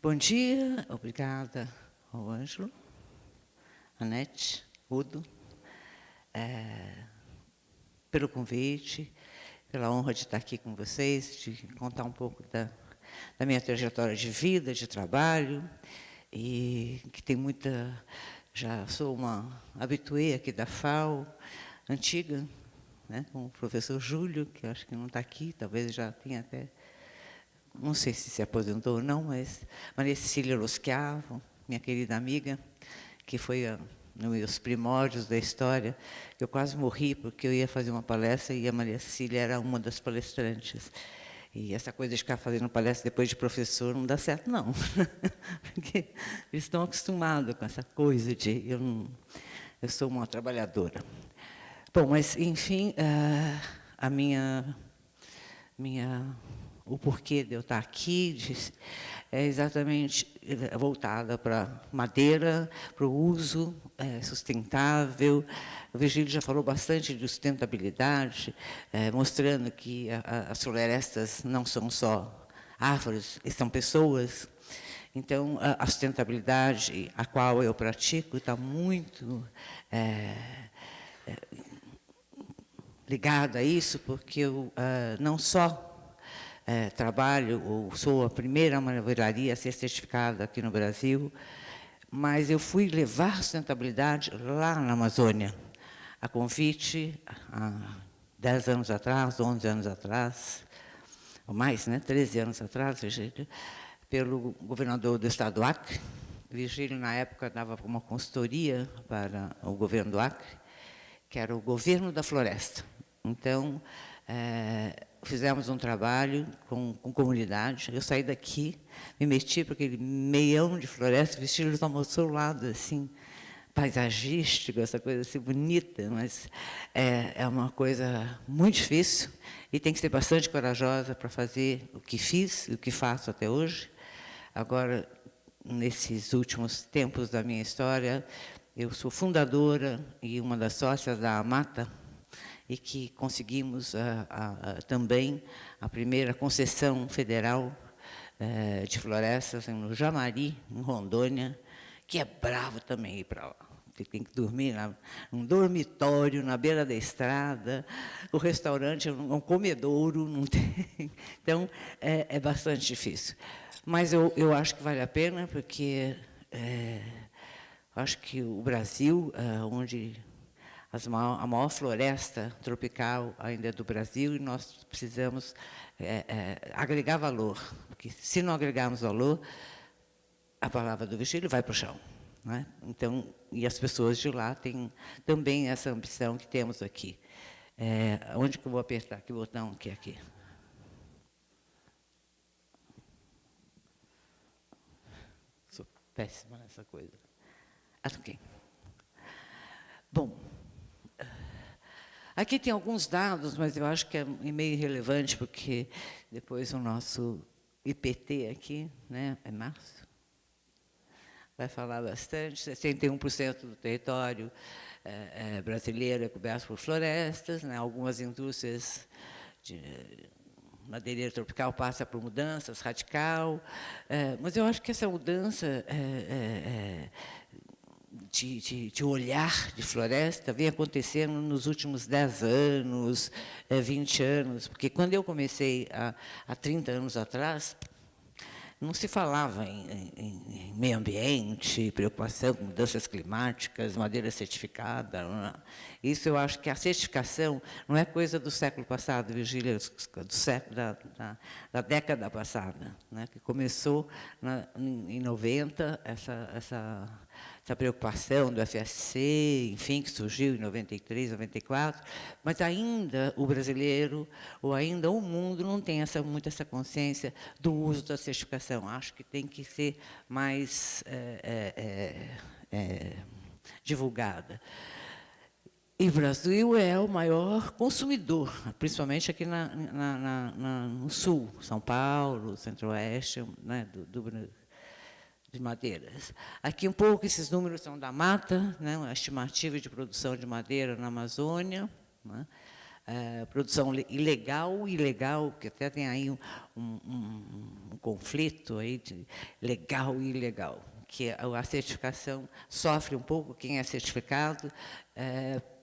Bom dia, obrigada ao Ângelo, Anete, Udo, pelo convite, pela honra de estar aqui com vocês, de contar um pouco da minha trajetória de vida, de trabalho, e que tem muita... Já sou uma habituê aqui da FAO, antiga, né, com o professor Júlio, que acho que não está aqui, talvez já tenha até... Não sei se aposentou ou não, mas Maria Cecília Roschiavo, minha querida amiga, que foi nos meus primórdios da história, eu quase morri porque eu ia fazer uma palestra e a Maria Cecília era uma das palestrantes. E essa coisa de ficar fazendo palestra depois de professor não dá certo, não. Porque eles estão acostumados com essa coisa de... Eu sou uma trabalhadora. Bom, mas, enfim, o porquê de eu estar aqui é exatamente voltada para madeira, para o uso sustentável. O Virgílio já falou bastante de sustentabilidade, mostrando que as florestas não são só árvores, são pessoas. Então, a sustentabilidade, a qual eu pratico, está muito ligada a isso, porque eu não só trabalho, ou sou a primeira marmoraria a ser certificada aqui no Brasil, mas eu fui levar sustentabilidade lá na Amazônia, a convite, há 10 anos atrás, 11 anos atrás, ou mais, né, 13 anos atrás, pelo governador do estado do Acre. Virgílio, na época, dava uma consultoria para o governo do Acre, que era o governo da floresta. Então, fizemos um trabalho com comunidade. Eu saí daqui, me meti para aquele meião de floresta, vestido ao seu lado, assim, paisagístico, essa coisa assim bonita, mas é uma coisa muito difícil e tem que ser bastante corajosa para fazer o que fiz e o que faço até hoje. Agora, nesses últimos tempos da minha história, eu sou fundadora e uma das sócias da Amata, e que conseguimos também a primeira concessão federal de florestas no Jamari, em Rondônia, que é bravo também ir para lá. Você tem que dormir num dormitório, na beira da estrada, o restaurante é um comedouro, não tem. Então, é bastante difícil. Mas eu acho que vale a pena, porque acho que o Brasil, onde a maior floresta tropical ainda é do Brasil, e nós precisamos agregar valor, porque se não agregarmos valor, a palavra do Virgílio vai para o chão. Né? Então, e as pessoas de lá têm também essa ambição que temos aqui. Onde que eu vou apertar? Que botão que é aqui? Sou péssima nessa coisa. Ok. Bom, aqui tem alguns dados, mas eu acho que é meio irrelevante, porque depois o nosso IPT aqui, né, é março, vai falar bastante. 61% do território brasileiro é coberto por florestas, né, algumas indústrias de madeireira tropical passam por mudanças radical, mas eu acho que essa mudança de olhar de floresta vem acontecendo nos últimos 10 anos, 20 anos, porque quando eu comecei há 30 anos atrás, não se falava em meio ambiente, preocupação com mudanças climáticas, madeira certificada. Não. Isso eu acho que a certificação não é coisa do século passado, Virgília, do século, da década passada, né, que começou em 90, essa preocupação do FSC, enfim, que surgiu em 93, 94, mas ainda o brasileiro, ou ainda o mundo, não tem muito essa consciência do uso da certificação. Acho que tem que ser mais divulgada. E o Brasil é o maior consumidor, principalmente aqui no Sul, São Paulo, Centro-Oeste, né, de madeiras. Aqui um pouco esses números são da Mata, né, a estimativa de produção de madeira na Amazônia, né, produção ilegal, que até tem aí um conflito aí de legal e ilegal, que a certificação sofre um pouco quem é certificado,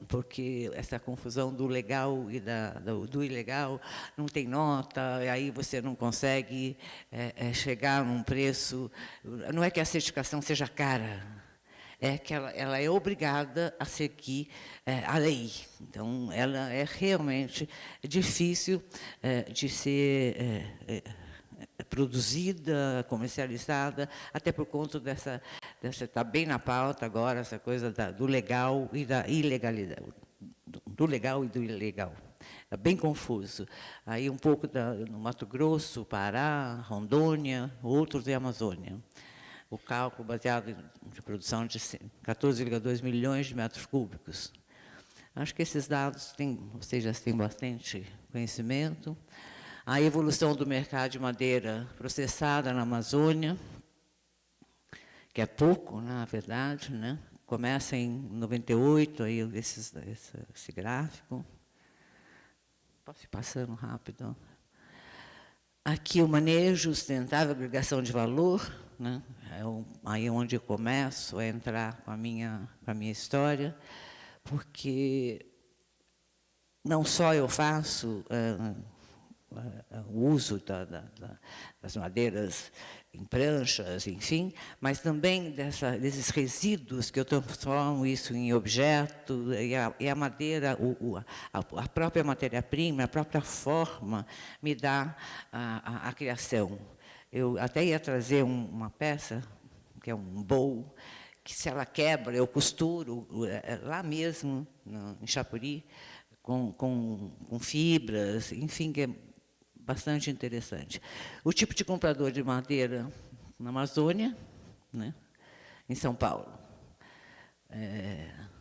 porque essa confusão do legal e do ilegal, não tem nota, e aí você não consegue chegar num preço. Não é que a certificação seja cara, é que ela é obrigada a seguir a lei. Então, ela é realmente difícil de ser produzida, comercializada, até por conta dessa está bem na pauta agora, essa coisa do legal e da ilegalidade, do legal e do ilegal. É bem confuso. Aí um pouco no Mato Grosso, Pará, Rondônia, outros e Amazônia. O cálculo baseado em produção de 14,2 milhões de metros cúbicos. Acho que esses dados vocês já têm bastante conhecimento. A evolução do mercado de madeira processada na Amazônia, que é pouco, na verdade, né? Começa em 98, aí esse gráfico. Posso ir passando rápido? Aqui o manejo sustentável, agregação de valor, né? Aí onde eu começo a entrar com a minha história, porque não só eu faço o uso das madeiras em pranchas, enfim, mas também desses resíduos que eu transformo isso em objeto, e a madeira, a própria matéria-prima, a própria forma, me dá a criação. Eu até ia trazer uma peça, que é um bowl, que se ela quebra, eu costuro lá mesmo, em Chapuri, com fibras, enfim, que é bastante interessante. O tipo de comprador de madeira na Amazônia, né, em São Paulo.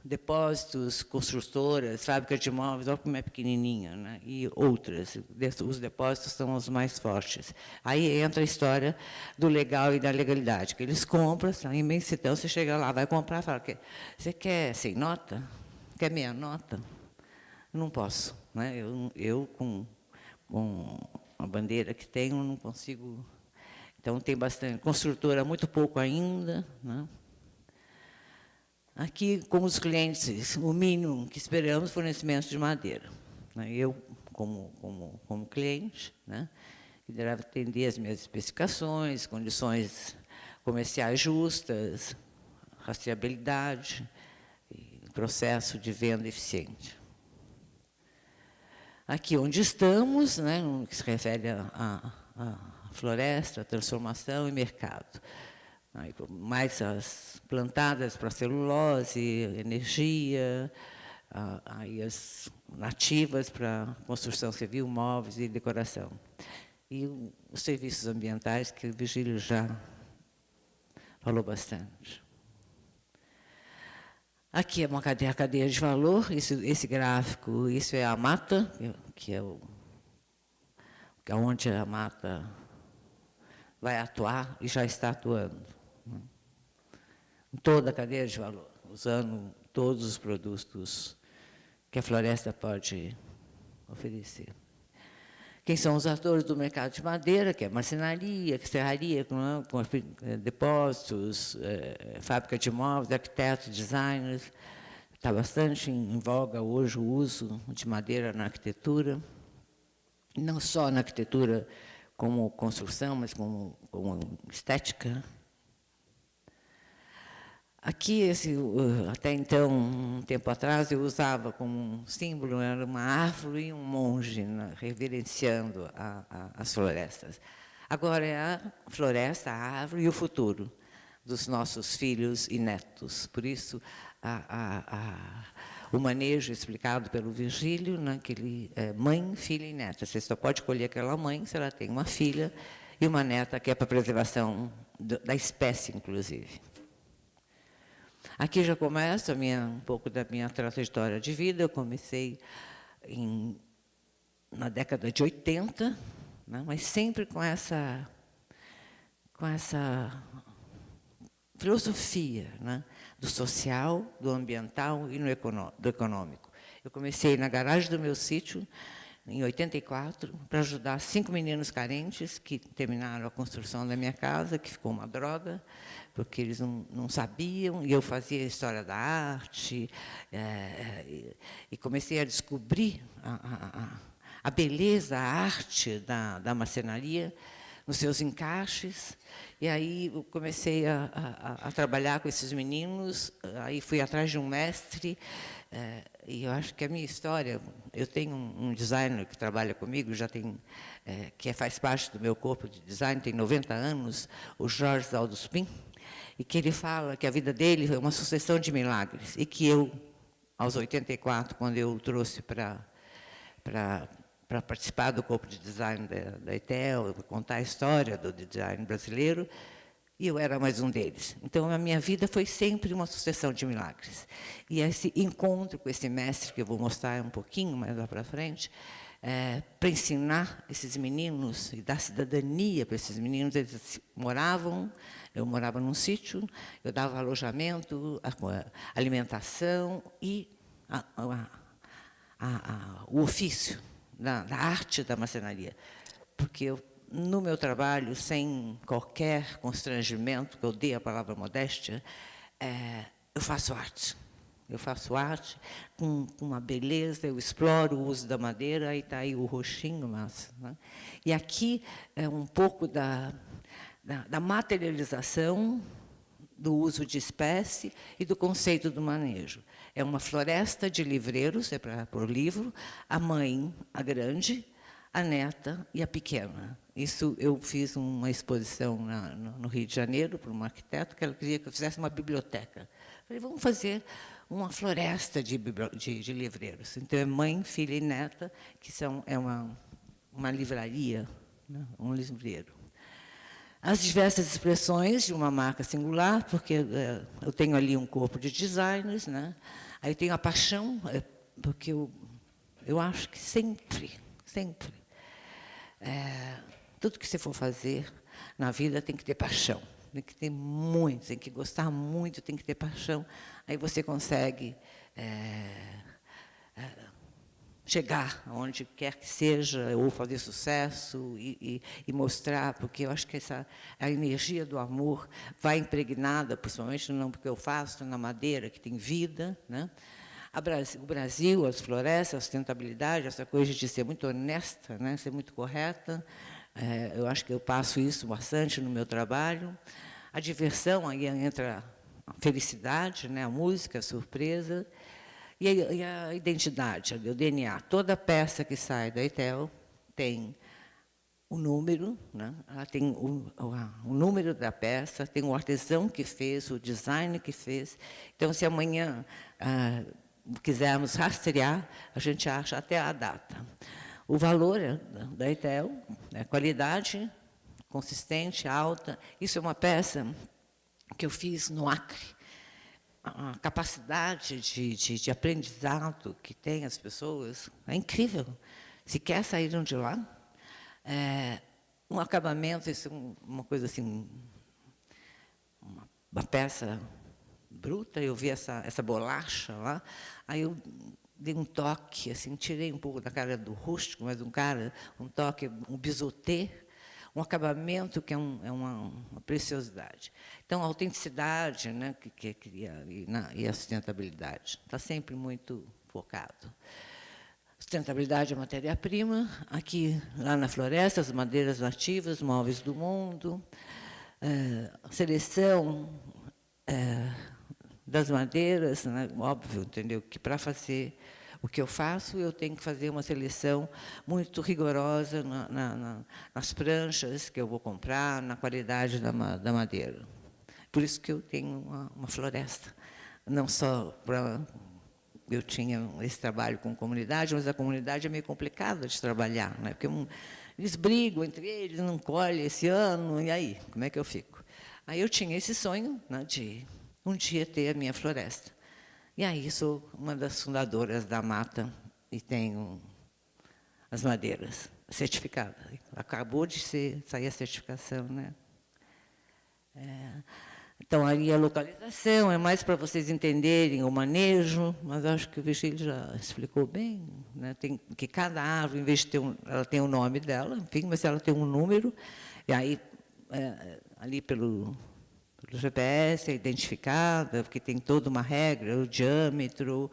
Depósitos, construtoras, fábricas de móveis, olha como é pequenininha, né, e outras. Os depósitos são os mais fortes. Aí entra a história do legal e da legalidade, que eles compram, são imensidão, você chega lá, vai comprar, fala, você quer sem nota? Quer meia nota? Não posso, né? Eu com a bandeira que tenho, não consigo. Então, tem bastante. Construtora, muito pouco ainda, né? Aqui, como os clientes, o mínimo que esperamos, fornecimento de madeira. Eu, como cliente, né, que deve atender as minhas especificações, condições comerciais justas, rastreabilidade, e processo de venda eficiente. Aqui onde estamos, né, no que se refere à floresta, transformação e mercado. Mais as plantadas para celulose, energia, aí as nativas para construção civil, móveis e decoração. E os serviços ambientais, que o Virgílio já falou bastante. Aqui é uma cadeia de valor, esse gráfico, isso é a mata, que é onde a mata vai atuar e já está atuando. Em toda a cadeia de valor, usando todos os produtos que a floresta pode oferecer. Quem são os atores do mercado de madeira, que é marcenaria, serraria, com depósitos, fábrica de móveis, arquitetos, designers. Está bastante em voga hoje o uso de madeira na arquitetura, não só na arquitetura como construção, mas como estética. Aqui, até então, um tempo atrás, eu usava como um símbolo, era uma árvore e um monge, né, reverenciando as florestas. Agora é a floresta, a árvore e o futuro dos nossos filhos e netos. Por isso, o manejo explicado pelo Virgílio, né, que ele é mãe, filha e neta. Você só pode colher aquela mãe se ela tem uma filha e uma neta que é para a preservação da espécie, inclusive. Aqui já começa um pouco da minha trajetória de vida. Eu comecei na década de 80, né, mas sempre com essa filosofia, né, do social, do ambiental e do econômico. Eu comecei na garagem do meu sítio, em 84, para ajudar 5 meninos carentes que terminaram a construção da minha casa, que ficou uma droga, porque eles não sabiam, e eu fazia história da arte, e comecei a descobrir a beleza, a arte da marcenaria, nos seus encaixes. E aí eu comecei a trabalhar com esses meninos, aí fui atrás de um mestre, e eu acho que a minha história, eu tenho um designer que trabalha comigo, já tem, que faz parte do meu corpo de design, tem 90 anos, o Jorge Alduspin, e que ele fala que a vida dele é uma sucessão de milagres, e que eu, aos 84, quando eu o trouxe para participar do corpo de design da ETEL, contar a história do design brasileiro, e eu era mais um deles. Então, a minha vida foi sempre uma sucessão de milagres. E esse encontro com esse mestre, que eu vou mostrar um pouquinho mais lá para frente, para ensinar esses meninos e dar cidadania para esses meninos. Eles moravam, eu morava num sítio, eu dava alojamento, alimentação e o ofício da arte da marcenaria. Porque eu, no meu trabalho, sem qualquer constrangimento, que eu odeio a palavra modéstia, eu faço arte. Eu faço arte com uma beleza, eu exploro o uso da madeira, aí está aí o roxinho, massa, né? E aqui é um pouco da materialização do uso de espécie e do conceito do manejo. É uma floresta de livreiros, é para pôr livro, a mãe, a neta e a pequena. Isso eu fiz uma exposição no Rio de Janeiro para um arquiteto, que ela queria que eu fizesse uma biblioteca. Falei, vamos fazer uma floresta de livreiros. Então, é mãe, filha e neta, que é uma livraria, né? Um livreiro. As diversas expressões de uma marca singular, porque eu tenho ali um corpo de designers, né? Aí tenho a paixão, porque eu acho que sempre, tudo que você for fazer na vida tem que ter paixão, tem que ter muito, tem que gostar muito, tem que ter paixão. Aí você consegue chegar aonde quer que seja, ou fazer sucesso e mostrar, porque eu acho que a energia do amor vai impregnada, principalmente não porque eu faço na madeira, que tem vida, né? O Brasil, as florestas, a sustentabilidade, essa coisa de ser muito honesta, né? Ser muito correta, eu acho que eu passo isso bastante no meu trabalho. A diversão, aí entra a felicidade, né? A música, a surpresa. E a identidade, o DNA. Toda peça que sai da ETEL tem o número, né? Ela tem o número da peça, tem o artesão que fez, o design que fez. Então, se amanhã quisermos rastrear, a gente acha até a data. O valor da ETEL, a qualidade consistente, alta. Isso é uma peça que eu fiz no Acre. A capacidade de aprendizado que tem as pessoas é incrível. Se quer saíram de lá, um acabamento, isso é uma coisa assim, uma peça bruta, eu vi essa bolacha lá, aí eu dei um toque, assim, tirei um pouco da cara do rústico, mas um toque, um bisotê, um acabamento que é uma preciosidade. Então, a autenticidade, né, e a sustentabilidade. Está sempre muito focado. Sustentabilidade é matéria-prima. Aqui, lá na floresta, as madeiras nativas, móveis do mundo. Seleção das madeiras, né, óbvio, entendeu? Que para fazer o que eu faço, eu tenho que fazer uma seleção muito rigorosa nas pranchas que eu vou comprar, na qualidade da madeira. Por isso que eu tenho uma floresta. Não só para... Eu tinha esse trabalho com comunidade, mas a comunidade é meio complicada de trabalhar, né? Porque eles brigam entre eles, não colhem esse ano, e aí, como é que eu fico? Aí eu tinha esse sonho, né, de um dia ter a minha floresta. E aí sou uma das fundadoras da Mata e tenho as madeiras certificadas. Acabou de sair a certificação, né? Então, aí a localização é mais para vocês entenderem o manejo, mas acho que o Virgílio já explicou bem, né? Tem que cada árvore, em vez de ter ela tem o nome dela, enfim, mas ela tem um número, e aí, ali pelo GPS é identificada, porque tem toda uma regra, o diâmetro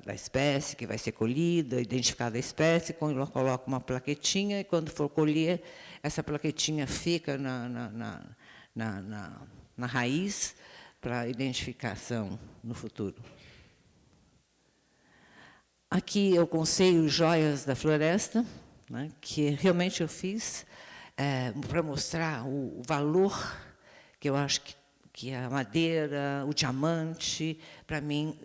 da espécie que vai ser colhida, identificada a espécie, quando ela coloca uma plaquetinha, e quando for colher, essa plaquetinha fica na raiz para identificação no futuro. Aqui eu conceio Joias da Floresta, né, que realmente eu fiz para mostrar o valor que eu acho que a madeira, o diamante, para mim,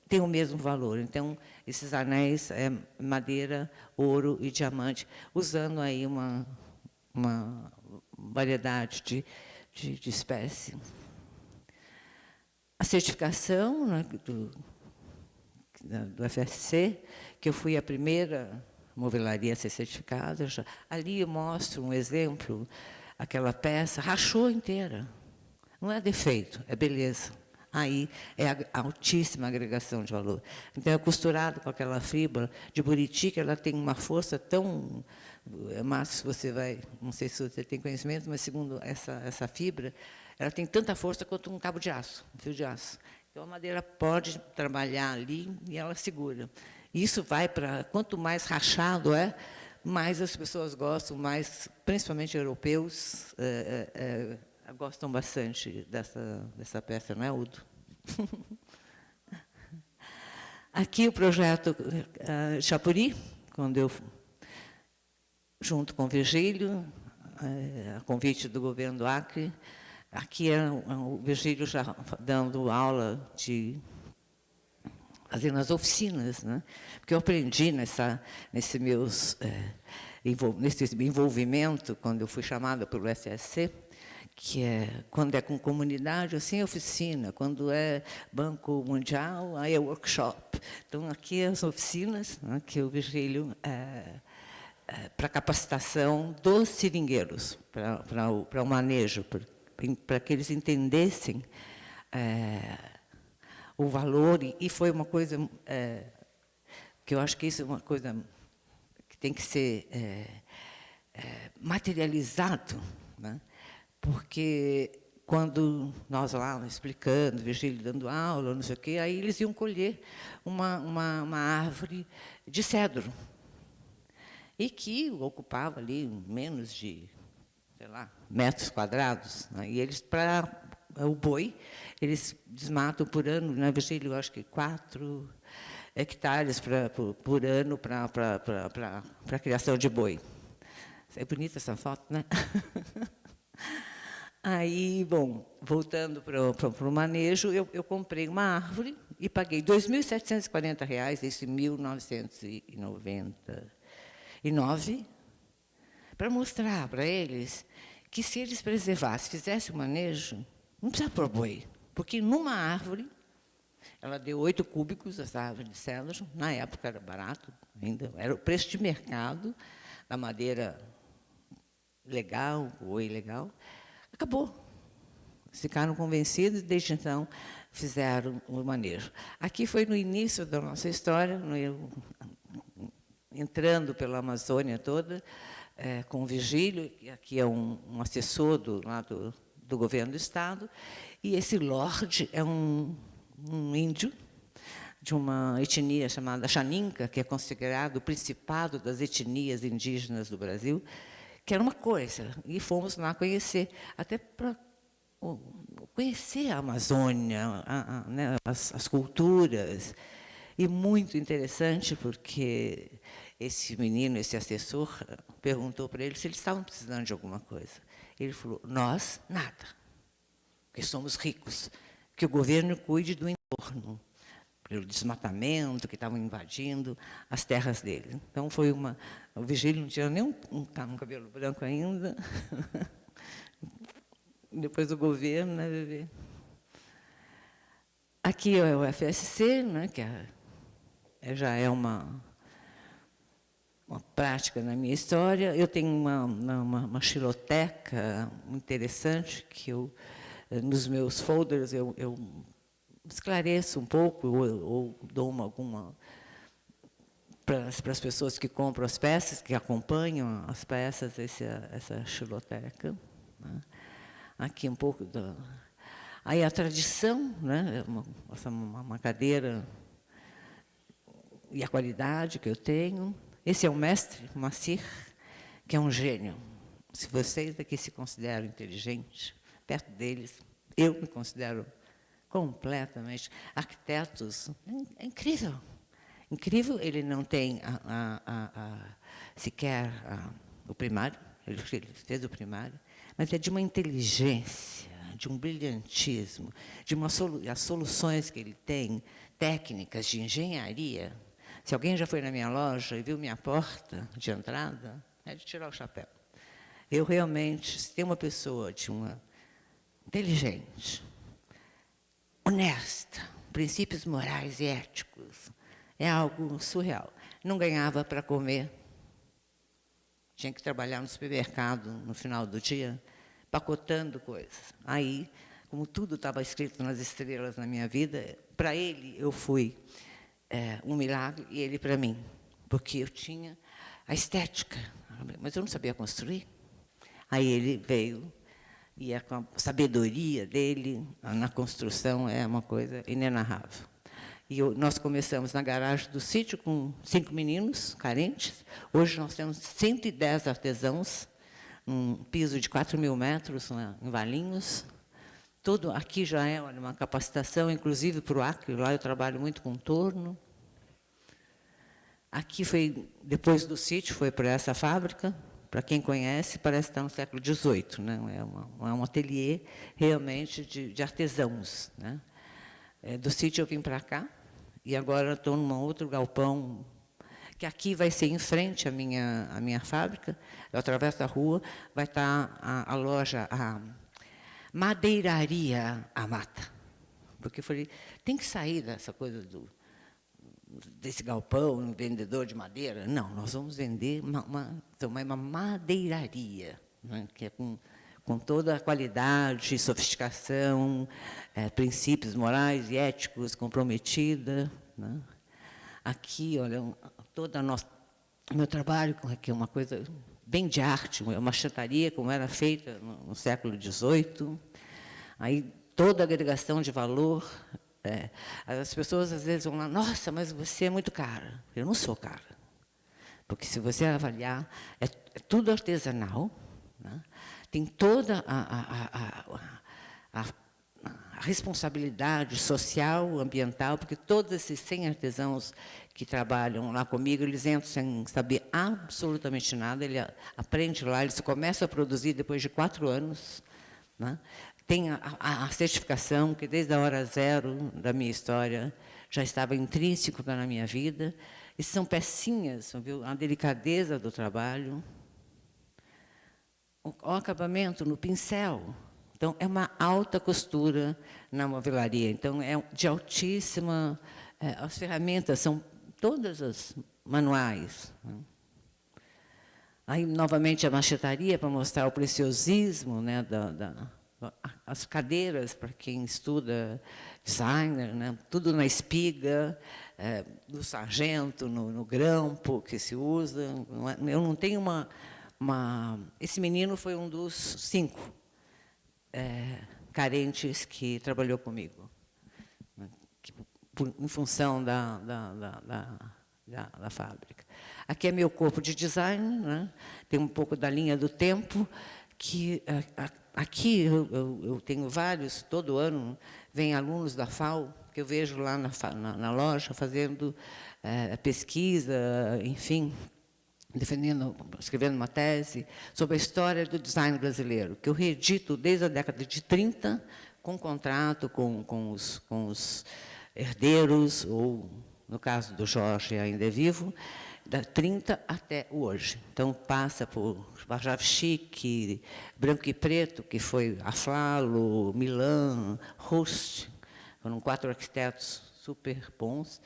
tem o mesmo valor. Então, esses anéis é madeira, ouro e diamante, usando aí uma variedade de espécie. A certificação, né, do FSC, que eu fui a primeira movelaria a ser certificada. Ali eu mostro um exemplo, aquela peça rachou inteira. Não é defeito, é beleza. Aí é a altíssima agregação de valor. Então, é costurado com aquela fibra de buriti, que ela tem uma força tão... Márcio, você vai... Não sei se você tem conhecimento, mas, segundo essa fibra, ela tem tanta força quanto um cabo de aço, um fio de aço. Então, a madeira pode trabalhar ali e ela segura. Isso vai para... Quanto mais rachado mais as pessoas gostam, mais, principalmente europeus, gostam bastante dessa peça, não é, Udo? Aqui o projeto Chapuri, quando eu, junto com o Virgílio, a convite do governo do Acre, aqui é o Virgílio já dando aula fazendo as oficinas, né? Porque eu aprendi nesse envolvimento, quando eu fui chamada pelo FSC, que quando é com comunidade, assim, é oficina. Quando é Banco Mundial, aí é workshop. Então, aqui as oficinas, né, que o Virgílio para capacitação dos seringueiros, para o manejo, para que eles entendessem o valor. E foi uma coisa que eu acho que isso é uma coisa que tem que ser materializado, né? Porque quando nós lá explicando, Virgílio dando aula, não sei o quê, aí eles iam colher uma árvore de cedro, e que ocupava ali menos de, sei lá, metros quadrados, né? E eles, para o boi, eles desmatam por ano, né, Virgílio, eu acho que 4 hectares por ano para a criação de boi. É bonita essa foto, né? Aí, bom, voltando para o manejo, eu comprei uma árvore e paguei R$ 2.740, isso em 1999, para mostrar para eles que, se eles preservassem, fizessem o manejo, não precisa pôr boi, porque numa árvore, ela deu 8 cúbicos, essa árvore de cedro, na época era barato, ainda era o preço de mercado da madeira legal ou ilegal. Acabou. Ficaram convencidos e, desde então, fizeram o manejo. Aqui foi no início da nossa história, entrando pela Amazônia toda, com o Virgílio, que aqui é um assessor do governo do Estado, e esse Lorde é um índio de uma etnia chamada Xaninca, que é considerado o principado das etnias indígenas do Brasil, que era uma coisa, e fomos lá conhecer, até para conhecer a Amazônia, né, as culturas. E muito interessante, porque esse menino, esse assessor, perguntou para ele se eles estavam precisando de alguma coisa. Ele falou, nós, nada, porque somos ricos, que o governo cuide do entorno, pelo desmatamento que estavam invadindo as terras dele. Então, foi uma... O Virgílio não tinha nem um cabelo branco ainda. Depois do governo, né, Bebê? Aqui é o FSC, né, que já é uma prática na minha história. Eu tenho uma xiloteca interessante que nos meus folders eu esclareço um pouco ou dou alguma para as pessoas que compram as peças, que acompanham as peças, essa xiloteca. Né? Aqui um pouco da... Aí a tradição, né? Uma cadeira e a qualidade que eu tenho. Esse é o mestre Macir, que é um gênio. Se vocês aqui se consideram inteligentes, perto deles, eu me considero completamente arquitetos. É incrível. Incrível, ele não tem sequer o primário, ele fez o primário, mas é de uma inteligência, de um brilhantismo, as soluções que ele tem, técnicas de engenharia. Se alguém já foi na minha loja e viu minha porta de entrada, é de tirar o chapéu. Eu realmente, se tem uma pessoa inteligente, honesta, princípios morais e éticos, é algo surreal. Não ganhava para comer, tinha que trabalhar no supermercado no final do dia, pacotando coisas. Aí, como tudo estava escrito nas estrelas na minha vida, para ele eu fui um milagre e ele para mim, porque eu tinha a estética, mas eu não sabia construir. Aí ele veio, e com a sabedoria dele na construção é uma coisa inenarrável. E nós começamos na garagem do sítio com 5 meninos carentes. Hoje nós temos 110 artesãos, um piso de 4.000 metros em Valinhos. Tudo aqui já é uma capacitação, inclusive para o Acre, lá eu trabalho muito com torno. Aqui foi, depois do sítio, foi para essa fábrica. Para quem conhece, parece estar no século XVIII. Né? É um ateliê realmente de artesãos. Né? Do sítio eu vim para cá, e agora estou num outro galpão, que aqui vai ser em frente à minha fábrica, eu atravesso a rua, vai estar a loja, a Madeiraria A Mata. Porque eu falei, tem que sair dessa coisa desse galpão, um vendedor de madeira. Não, nós vamos vender uma madeiraria, né, que é com toda a qualidade, sofisticação, princípios morais e éticos comprometida. Né? Aqui, olha, todo o meu trabalho, que é uma coisa bem de arte, uma machetaria, como era feita no século XVIII. Aí, toda a agregação de valor. As pessoas, às vezes, vão lá, nossa, mas você é muito cara. Eu não sou cara. Porque, se você avaliar, é tudo artesanal, né? Tem toda a responsabilidade social, ambiental, porque todos esses 100 artesãos que trabalham lá comigo, eles entram sem saber absolutamente nada, ele aprende lá, eles começam a produzir depois de 4 anos. Né? Tem a certificação, que desde a hora zero da minha história já estava intrínseco na minha vida, e são pecinhas, viu? A delicadeza do trabalho, o acabamento no pincel. Então, é uma alta costura na movelaria. Então, é de altíssima... as ferramentas são todas as manuais. Né? Aí, novamente, a machetaria, para mostrar o preciosismo, né, as cadeiras, para quem estuda designer, né, tudo na espiga, do sargento, no grampo que se usa. Eu não tenho Esse menino foi um dos 5 carentes que trabalhou comigo, né, em função da fábrica. Aqui é meu corpo de design, né? Tem um pouco da linha do tempo, que aqui eu tenho vários, todo ano vem alunos da FAO, que eu vejo lá na loja, fazendo pesquisa, enfim, escrevendo uma tese sobre a história do design brasileiro, que eu reedito desde a década de 30, com contrato com os herdeiros, ou, no caso do Jorge, ainda é vivo, da 30 até hoje. Então, passa por Varjava Chique, Branco e Preto, que foi Aflalo, Milan, Rust, foram 4 arquitetos super bons.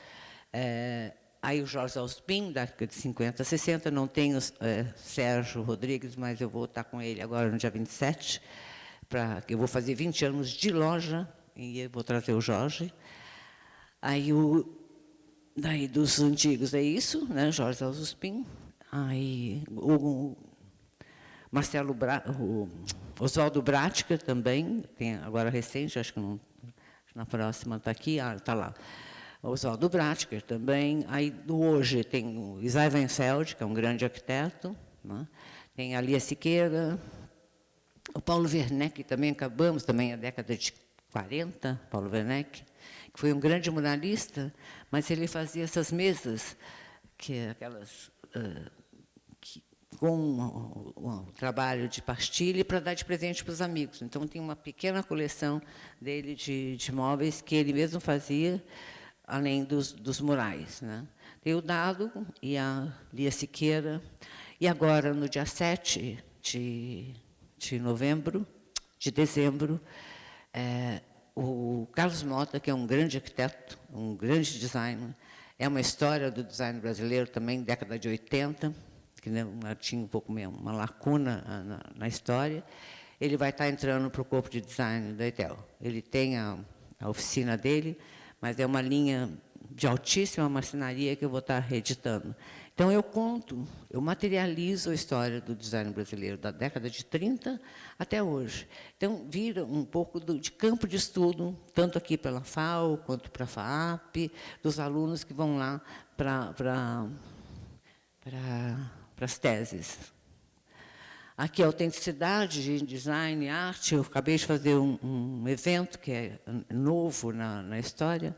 Aí o Jorge Alspin, da década de 50, 60, não tenho Sérgio Rodrigues, mas eu vou estar com ele agora no dia 27, que eu vou fazer 20 anos de loja, e eu vou trazer o Jorge. Aí, daí dos antigos é isso, né, Jorge Alspin. Aí o Marcelo o Oswaldo Bratica também, tem agora recente, acho que não, na próxima está aqui, está lá. Oswaldo Bratica também. Aí, hoje, tem o Isai Weinfeld, que é um grande arquiteto, né? Tem a Lia Siqueira, o Paulo Werneck, também acabamos, também na década de 40, Paulo Werneck, que foi um grande muralista, mas ele fazia essas mesas, aquelas com um trabalho de pastilha para dar de presente para os amigos. Então, tem uma pequena coleção dele de móveis que ele mesmo fazia, além dos murais, né? Tem o Dado e a Lia Siqueira. E agora, no dia 7 de dezembro, o Carlos Mota, que é um grande arquiteto, um grande designer, é uma história do design brasileiro também, década de 80, que tinha um pouco mesmo uma lacuna na história. Ele vai estar entrando para o corpo de design da ETEL. Ele tem a oficina dele, mas é uma linha de altíssima marcenaria que eu vou estar reeditando. Então, eu materializo a história do design brasileiro, da década de 30 até hoje. Então, vira um pouco de campo de estudo, tanto aqui pela FAO, quanto para a FAAP, dos alunos que vão lá para as teses. Aqui, a autenticidade de design e arte. Eu acabei de fazer um evento que é novo na história,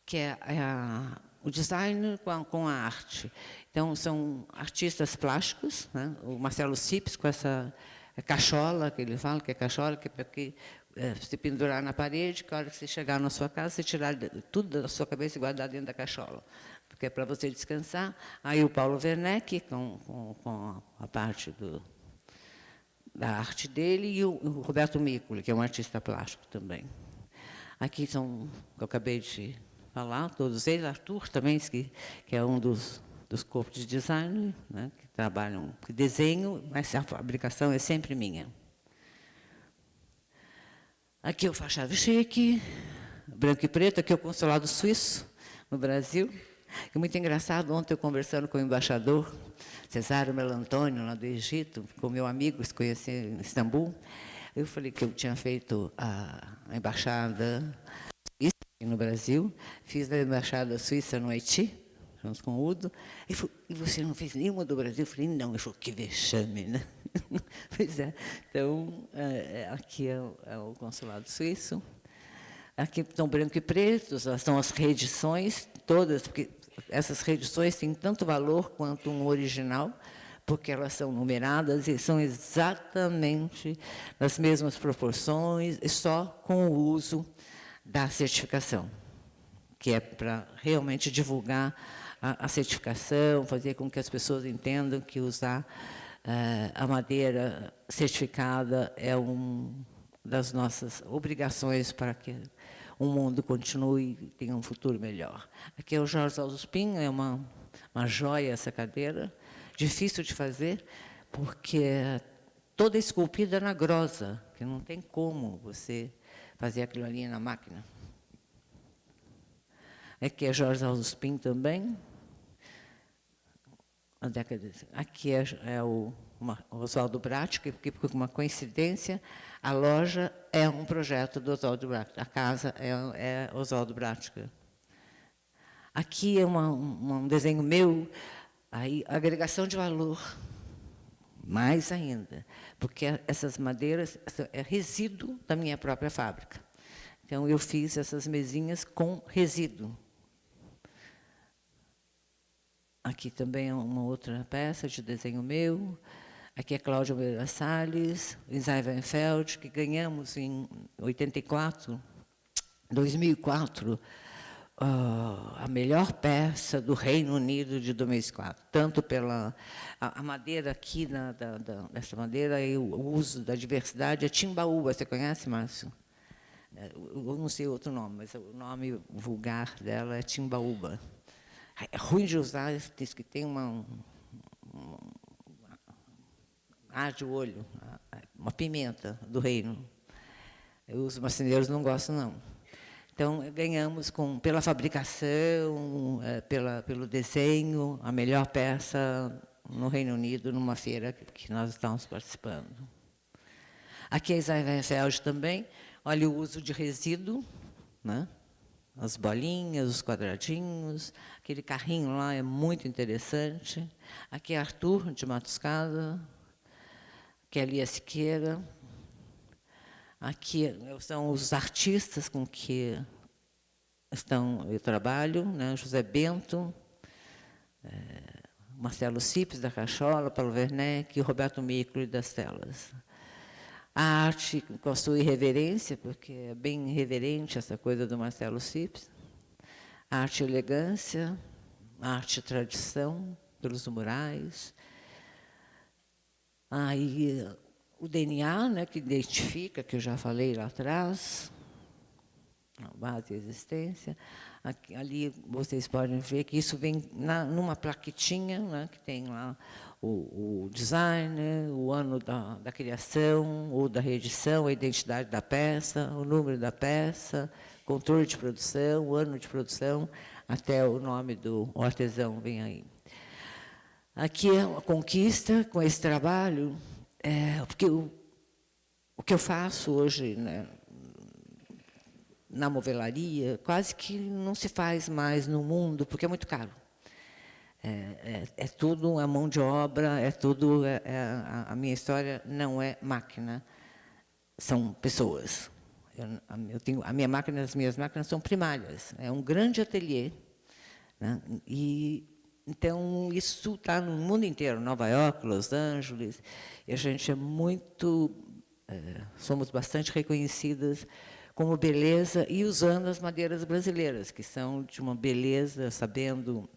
que é o design com a arte. Então, são artistas plásticos, né? O Marcelo Sips, com essa cachola, que ele fala que é cachola, que é porque se pendurar na parede, que a hora que você chegar na sua casa, você tirar tudo da sua cabeça e guardar dentro da cachola, porque é para você descansar. Aí o Paulo Werneck, com a parte da arte dele, e o Roberto Micoli, que é um artista plástico também. Aqui são, eu acabei de falar, todos eles, Arthur também, que é um dos corpos de design, né, que trabalham, que desenho, mas a fabricação é sempre minha. Aqui é o Fachada Chique, branco e preto, aqui é o consulado suíço, no Brasil. É muito engraçado, ontem eu conversando com o embaixador, Cesário Melantônio, lá do Egito, com meu amigo, se conheci em Istambul. Eu falei que eu tinha feito a embaixada suíça no Brasil, fiz a embaixada suíça no Haiti, junto com o Udo. Ele falou, e você não fez nenhuma do Brasil? Eu falei, não. Ele falou, que vexame, né? Pois é. Então, aqui é o consulado suíço. Aqui estão branco e preto, são as reedições, todas, porque essas reedições têm tanto valor quanto um original, porque elas são numeradas e são exatamente nas mesmas proporções, só com o uso da certificação, que é para realmente divulgar a certificação, fazer com que as pessoas entendam que usar a madeira certificada é uma das nossas obrigações para que o mundo continue e tenha um futuro melhor. Aqui é o Jorge Alspin, é uma joia essa cadeira, difícil de fazer, porque é toda esculpida na grosa, que não tem como você fazer aquilo ali na máquina. Aqui é Jorge Alspin também. Aqui é o Oswaldo Bratica, porque, por uma coincidência, a loja é um projeto do Oswaldo Bratica, a casa é Oswaldo Bratica. Aqui é um desenho meu, aí, agregação de valor, mais ainda, porque essas madeiras é resíduo da minha própria fábrica. Então, eu fiz essas mesinhas com resíduo. Aqui também é uma outra peça de desenho meu. Aqui é Cláudia Moreira Salles, Isai Weinfeld, que ganhamos em 2004, a melhor peça do Reino Unido de 2004. Tanto pela a madeira aqui, dessa madeira, e o uso da diversidade, é timbaúba. Você conhece, Márcio? Eu não sei outro nome, mas o nome vulgar dela é timbaúba. É ruim de usar, diz que tem arde o olho, uma pimenta do reino. Os marceneiros não gostam, não. Então, ganhamos pela fabricação, pelo desenho, a melhor peça no Reino Unido, numa feira que nós estamos participando. Aqui é Seinfeld também. Olha o uso de resíduo, né? As bolinhas, os quadradinhos. Aquele carrinho lá é muito interessante. Aqui é Arthur, de Matuscada. Aqui é Lia Siqueira. Aqui são os artistas com que eu trabalho, né? José Bento, Marcelo Cipes, da Cachola, Paulo Werneck, Roberto Micro, das Telas. A arte com a sua irreverência, porque é bem irreverente essa coisa do Marcelo Cipes. A arte elegância, a arte tradição, pelos murais. Aí o DNA, né, que identifica, que eu já falei lá atrás, a base e existência. Aqui, ali vocês podem ver que isso vem numa plaquetinha, né, que tem lá o design, o ano da criação ou da reedição, a identidade da peça, o número da peça, controle de produção, o ano de produção, até o nome do artesão vem aí. Aqui é uma conquista com esse trabalho, porque o que eu faço hoje, né, na movelaria, quase que não se faz mais no mundo, porque é muito caro. É tudo a mão de obra, é tudo. A minha história não é máquina, são pessoas. A minha máquina, as minhas máquinas são primárias. É um grande ateliê, né? E então isso está no mundo inteiro, Nova York, Los Angeles. E a gente é muito, somos bastante reconhecidas como beleza e usando as madeiras brasileiras, que são de uma beleza, sabendo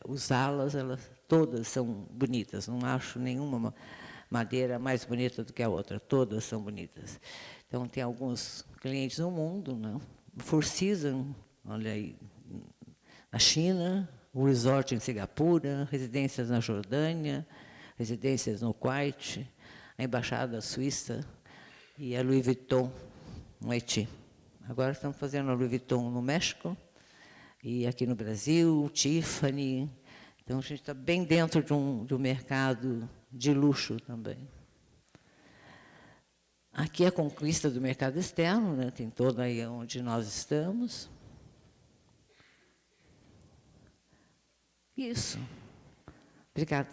usá-las, elas todas são bonitas. Não acho nenhuma madeira mais bonita do que a outra, todas são bonitas. Então, tem alguns clientes no mundo, né? Four Seasons, olha aí, na China, o resort em Singapura, residências na Jordânia, residências no Kuwait, a embaixada suíça e a Louis Vuitton no Haiti. Agora estamos fazendo a Louis Vuitton no México e aqui no Brasil, Tiffany. Então, a gente está bem dentro de um mercado de luxo também. Aqui é a conquista do mercado externo, né? Tem toda aí onde nós estamos. Isso. Obrigada.